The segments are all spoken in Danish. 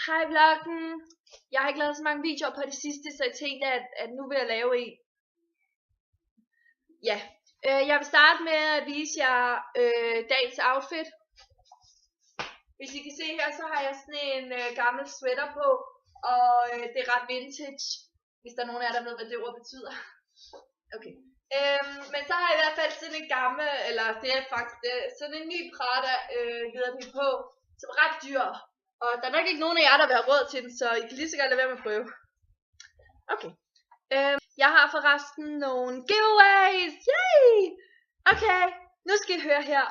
Hej vloggen. Jeg har ikke lavet så mange videoer på det sidste, så jeg tænkte, at nu vil jeg lave en. Ja, jeg vil starte med at vise jer dagens outfit. Hvis I kan se her, så har jeg sådan en gammel sweater på, og det er ret vintage, hvis der er nogen af jer, der ved, hvad det ord betyder. Okay. Men så har jeg i hvert fald sådan en gammel, eller det er faktisk sådan en ny Prada hedder den på, som er ret dyr. Og der er nok ikke nogen af jer, der vil have råd til den, så I kan lige så godt lade være med at prøve. Okay. Jeg har forresten nogle giveaways. Yay! Okay, nu skal I høre her.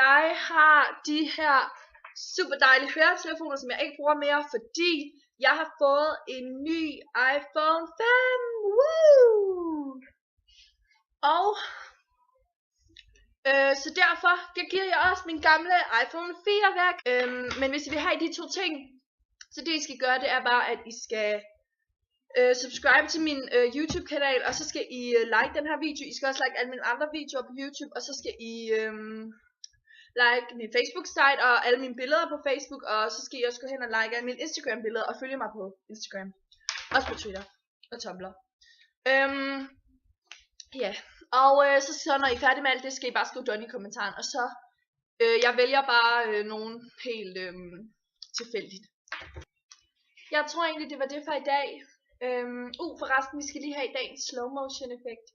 Jeg har de her super dejlige høretelefoner, som jeg ikke bruger mere, fordi jeg har fået en ny iPhone 5. Woo! Og så derfor giver jeg også min gamle iPhone 4 væk. Men hvis I vil have de to ting, så det I skal gøre, det er bare, at I skal subscribe til min YouTube kanal, og så skal I like den her video. I skal også like alle mine andre videoer på YouTube, og så skal I like min Facebook site og alle mine billeder på Facebook, og så skal I også gå hen og like alle mine Instagram billeder og følge mig på Instagram. Også på Twitter og Tumblr. Ja, og så når I er færdige med alt det, skal I bare skrive done i kommentaren, og så jeg vælger bare nogen helt tilfældigt. Jeg tror egentlig det var det for i dag. Forresten vi skal lige have dagens slow motion effekt.